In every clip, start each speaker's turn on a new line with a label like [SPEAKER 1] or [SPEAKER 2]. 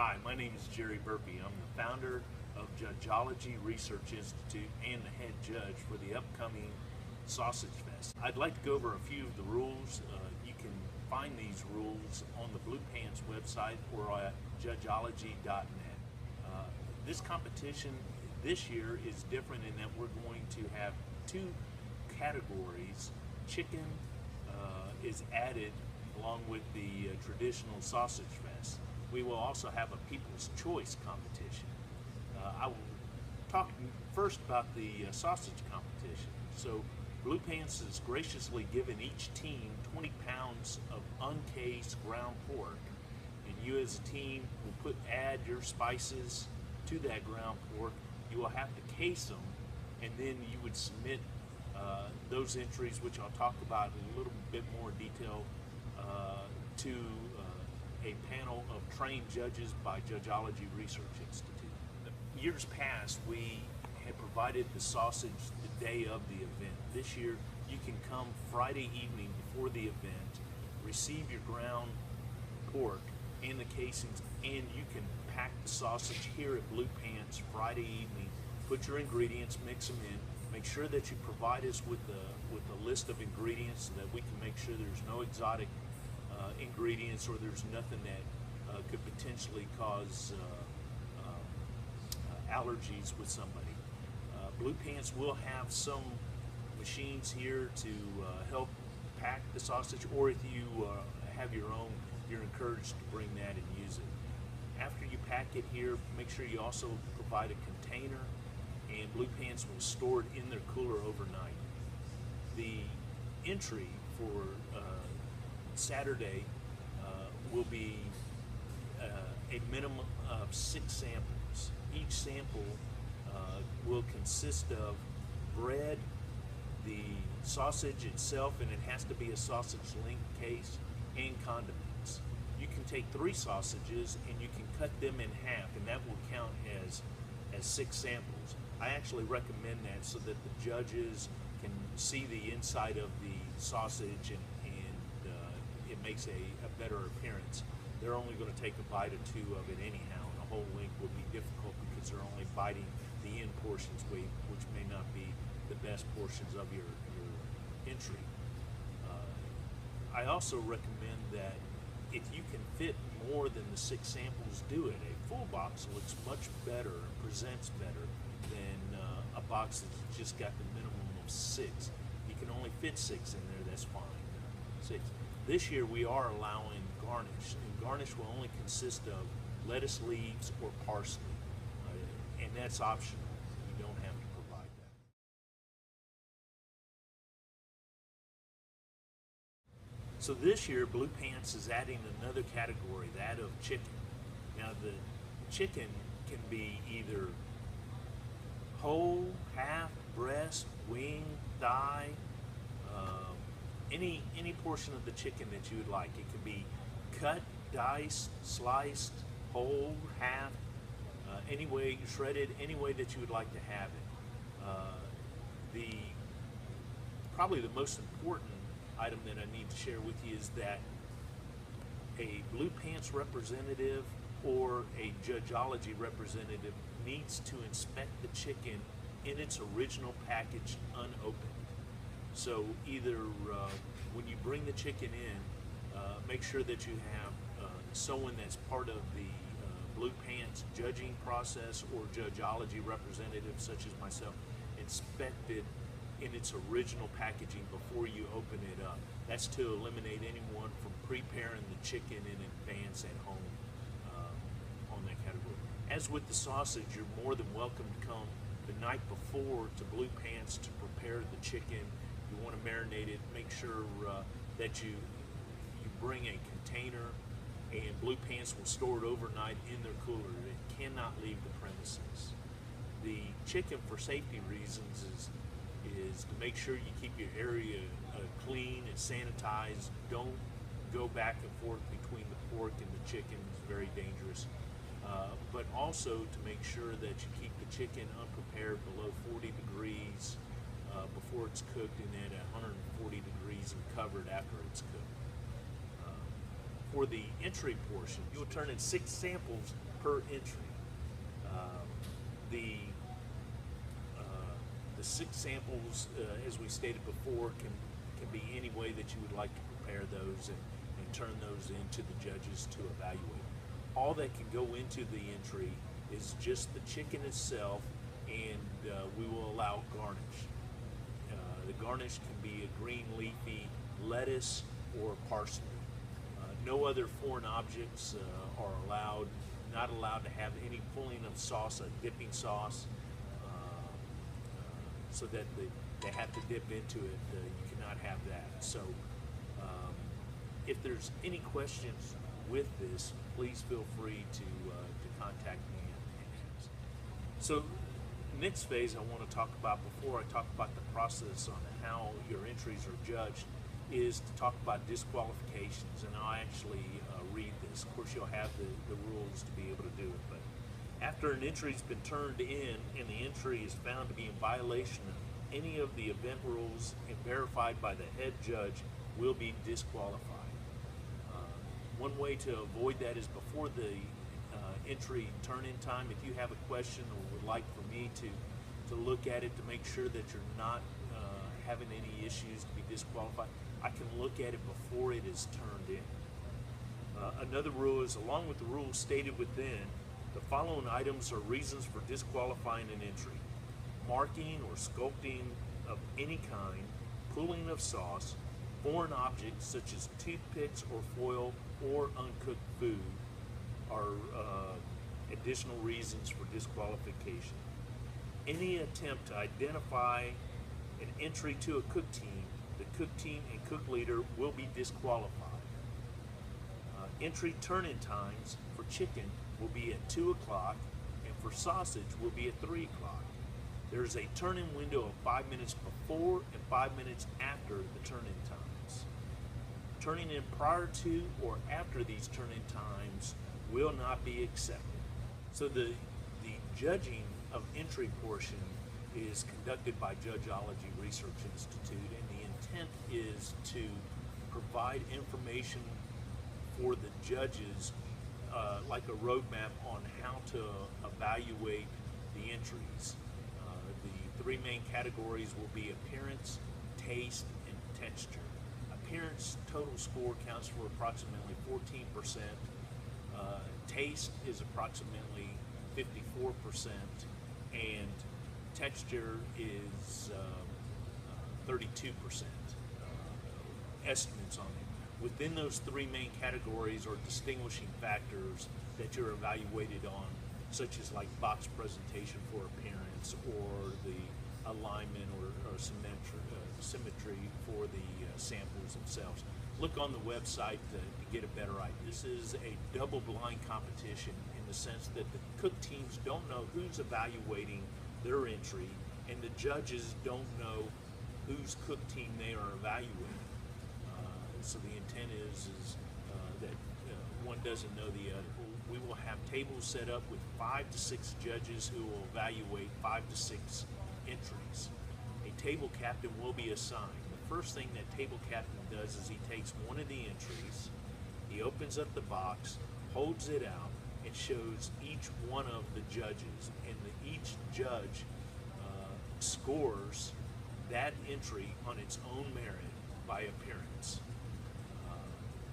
[SPEAKER 1] Hi, my name is Jerry Burpee. I'm the founder of Judgeology Research Institute and the head judge for the upcoming Sausage Fest. I'd like to go over a few of the rules. You can find these rules on the Blue Pants website or at judgeology.net. This competition this year is different in that we're going to have two categories. Chicken is added along with the traditional Sausage Fest. We will also have a People's Choice competition. I will talk first about the sausage competition. So Blue Pants has graciously given each team 20 pounds of uncased ground pork, and you as a team will add your spices to that ground pork. You will have to case them, and then you would submit those entries, which I'll talk about in a little bit more detail, to a panel of trained judges by Judgeology Research Institute. Years past, we had provided the sausage the day of the event. This year, you can come Friday evening before the event, receive your ground pork and the casings, and you can pack the sausage here at Blue Pants Friday evening. Put your ingredients, mix them in. Make sure that you provide us with a list of ingredients so that we can make sure there's no exotic ingredients or there's nothing that could potentially cause allergies with somebody. Blue Pants will have some machines here to help pack the sausage, or if you have your own, you're encouraged to bring that and use it. After you pack it here, make sure you also provide a container, and Blue Pants will store it in their cooler overnight. The entry for Saturday will be a minimum of 6 samples. Each sample will consist of bread, the sausage itself, and it has to be a sausage link case, and condiments. You can take 3 sausages and you can cut them in half, and that will count as 6 samples. I actually recommend that so that the judges can see the inside of the sausage and it makes a better appearance. They're only going to take a bite or 2 of it anyhow, and a whole link will be difficult because they're only biting the end portions, which may not be the best portions of your entry. I also recommend that if you can fit more than the 6 samples, do it. A full box looks much better and presents better than a box that's just got the minimum of 6. You can only fit 6 in there, that's fine. 6. This year we are allowing garnish, and garnish will only consist of lettuce leaves or parsley, and that's optional. You don't have to provide that. So this year Blue Pants is adding another category, that of chicken. Now the chicken can be either whole, half, breast, wing, thigh, any portion of the chicken that you would like. It can be cut, diced, sliced, whole, half, any way, shredded, any way that you would like to have it. Probably the most important item that I need to share with you is that a Blue Pants representative or a Judgeology representative needs to inspect the chicken in its original package unopened. So either when you bring the chicken in, make sure that you have someone that's part of the Blue Pants judging process or Judgeology representative, such as myself, inspect it in its original packaging before you open it up. That's to eliminate anyone from preparing the chicken in advance at home on that category. As with the sausage, you're more than welcome to come the night before to Blue Pants to prepare the chicken. You want to marinate it, make sure that you bring a container, and Blue Pants will store it overnight in their cooler. It cannot leave the premises. The chicken, for safety reasons, is to make sure you keep your area clean and sanitized. Don't go back and forth between the pork and the chicken. It's very dangerous. But also to make sure that you keep the chicken unprepared below 40 degrees before it's cooked, and then at 140 degrees and covered after it's cooked. For the entry portion, you'll turn in 6 samples per entry. Uh, the the 6 samples, as we stated before, can be any way that you would like to prepare those and turn those into the judges to evaluate. All that can go into the entry is just the chicken itself, and we will allow garnish. The garnish can be a green leafy lettuce or parsley. No other foreign objects are allowed, not allowed to have any pulling of sauce, a dipping sauce, so that they have to dip into it. You cannot have that. So if there's any questions with this, please feel free to contact me and ask. So next phase I want to talk about, before I talk about the process on how your entries are judged, is to talk about disqualifications, and I'll actually read this. Of course, you'll have the rules to be able to do it, but after an entry's been turned in and the entry is found to be in violation of any of the event rules and verified by the head judge, will be disqualified. One way to avoid that is before the entry turn-in time. If you have a question or would like for me to look at it to make sure that you're not having any issues to be disqualified, I can look at it before it is turned in. Another rule is, along with the rules stated within, the following items are reasons for disqualifying an entry: marking or sculpting of any kind, pooling of sauce, foreign objects such as toothpicks or foil, or uncooked food are additional reasons for disqualification. Any attempt to identify an entry to a cook team, the cook team and cook leader will be disqualified. Entry turn-in times for chicken will be at 2 o'clock, and for sausage will be at 3 o'clock. There's a turn-in window of 5 minutes before and 5 minutes after the turn-in times. Turning in prior to or after these turn-in times will not be accepted. So the judging of entry portion is conducted by Judgeology Research Institute, and the intent is to provide information for the judges, like a roadmap on how to evaluate the entries. The 3 main categories will be appearance, taste, and texture. Appearance total score counts for approximately 14%. Taste is approximately 54%, and texture is 32%. Estimates on it. Within those 3 main categories are distinguishing factors that you're evaluated on, such as like box presentation for appearance, or the alignment or symmetry for the samples themselves. Look on the website to get a better idea. This is a double-blind competition in the sense that the cook teams don't know who's evaluating their entry, and the judges don't know whose cook team they are evaluating. So the intent is that one doesn't know the other. We will have tables set up with 5 to 6 judges who will evaluate 5 to 6 entries. A table captain will be assigned. The first thing that table captain does is he takes one of the entries, he opens up the box, holds it out, and shows each one of the judges, and each judge scores that entry on its own merit by appearance.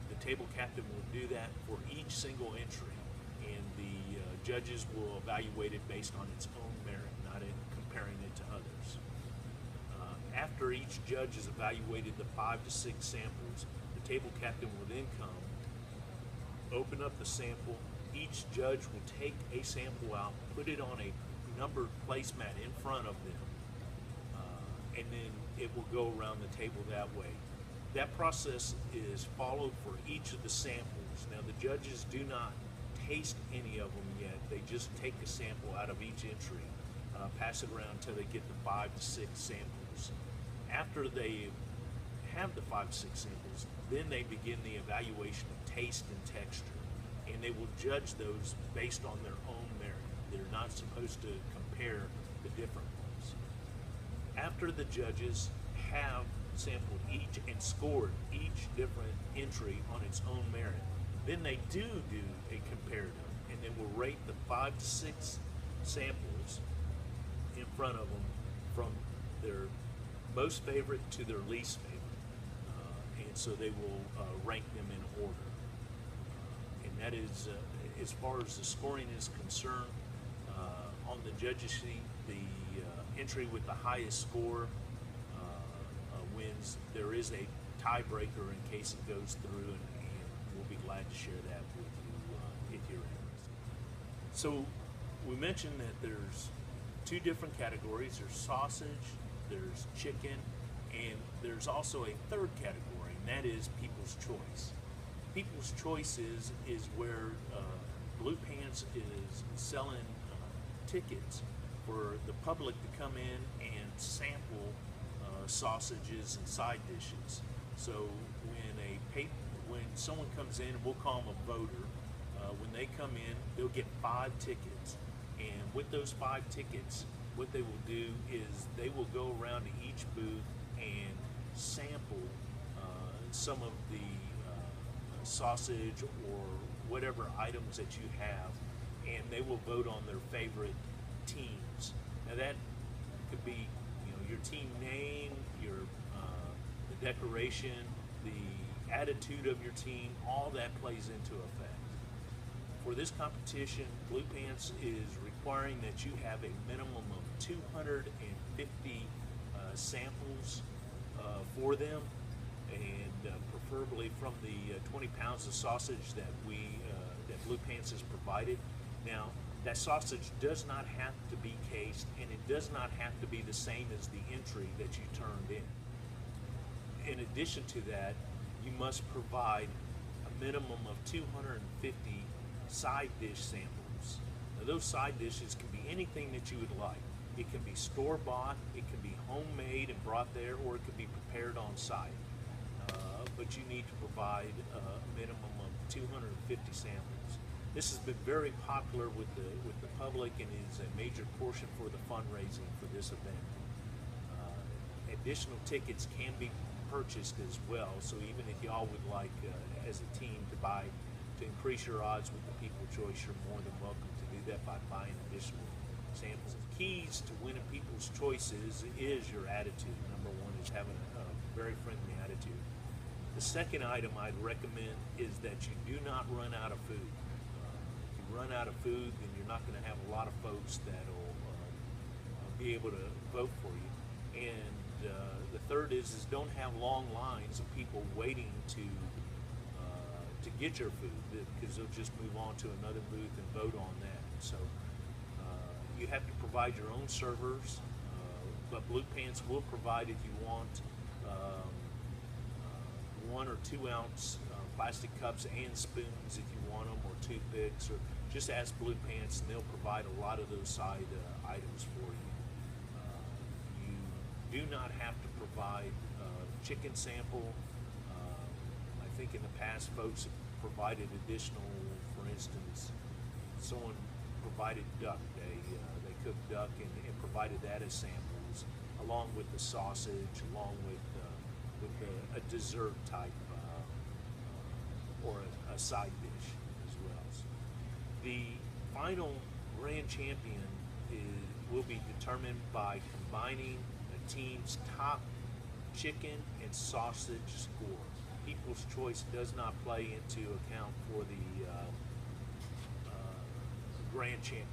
[SPEAKER 1] The table captain will do that for each single entry, and the judges will evaluate it based on its own merit, not in comparing it to others. After each judge has evaluated the 5 to 6 samples, the table captain will then come, open up the sample. Each judge will take a sample out, put it on a numbered placemat in front of them, and then it will go around the table that way. That process is followed for each of the samples. Now, the judges do not taste any of them yet. They just take a sample out of each entry, pass it around until they get the 5 to 6 samples. After they have the 5 to 6 samples, then they begin the evaluation of taste and texture, and they will judge those based on their own merit. They're not supposed to compare the different ones. After the judges have sampled each and scored each different entry on its own merit, Then they do a comparative, and then we'll rate the 5 to 6 samples in front of them from their most favorite to their least favorite. And so they will rank them in order. And that is, as far as the scoring is concerned, on the judges sheet, the entry with the highest score wins. There is a tiebreaker in case it goes through, and we'll be glad to share that with you if you're interested. So we mentioned that there's 2 different categories. There's sausage, there's chicken, and there's also a third category, and that is People's Choice. People's Choice is where Blue Pants is selling tickets for the public to come in and sample sausages and side dishes. So when someone comes in, we'll call them a voter, when they come in, they'll get 5 tickets. And with those 5 tickets, what they will do is they will go around to each booth and sample some of the sausage or whatever items that you have, and they will vote on their favorite teams. Now that could be, your team name, the decoration, the attitude of your team, all that plays into effect. For this competition, Blue Pants is requiring that you have a minimum of 250 samples for them, and preferably from the 20 pounds of sausage that that Blue Pants has provided. Now, that sausage does not have to be cased, and it does not have to be the same as the entry that you turned in. In addition to that, you must provide a minimum of 250 side dish samples. Now, those side dishes can be anything that you would like. It can be store-bought, it can be homemade and brought there, or it can be prepared on site. But you need to provide a minimum of 250 samples. This has been very popular with the public and is a major portion for the fundraising for this event. Additional tickets can be purchased as well, so even if y'all would like, as a team, to increase your odds with the People Choice, you're more than welcome to do that by buying additional samples. Keys to winning People's Choices is your attitude. Number one is having a very friendly attitude. The second item I'd recommend is that you do not run out of food. If you run out of food, then you're not going to have a lot of folks that'll be able to vote for you. And the third is don't have long lines of people waiting to get your food, because they'll just move on to another booth and vote on that. So you have to provide your own servers, but Blue Pants will provide, if you want, 1 or 2 ounce plastic cups and spoons if you want them, or toothpicks, or just ask Blue Pants and they'll provide a lot of those side items for you. You do not have to provide chicken sample. I think in the past folks have provided additional, for instance, someone provided duck, they cooked duck and provided that as samples, along with the sausage, along with a dessert type or a side dish as well. So the final grand champion will be determined by combining a team's top chicken and sausage score. People's Choice does not play into account for the grand champion.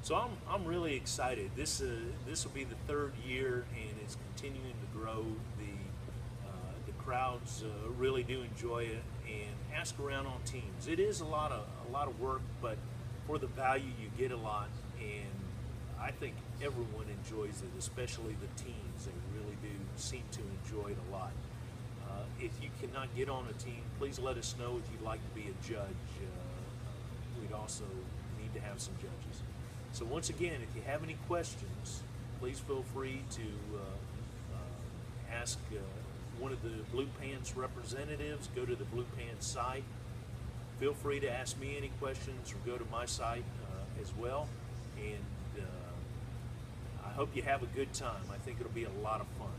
[SPEAKER 1] So I'm really excited. This will be the 3rd year, and it's continuing to grow. The crowds really do enjoy it, and ask around on teams. It is a lot of work, but for the value you get a lot, and I think everyone enjoys it, especially the teams. They really do seem to enjoy it a lot. If you cannot get on a team, please let us know if you'd like to be a judge. We'd also need to have some judges. So once again, if you have any questions, please feel free to ask one of the Blue Pants representatives. Go to the Blue Pants site. Feel free to ask me any questions, or go to my site as well. And I hope you have a good time. I think it'll be a lot of fun.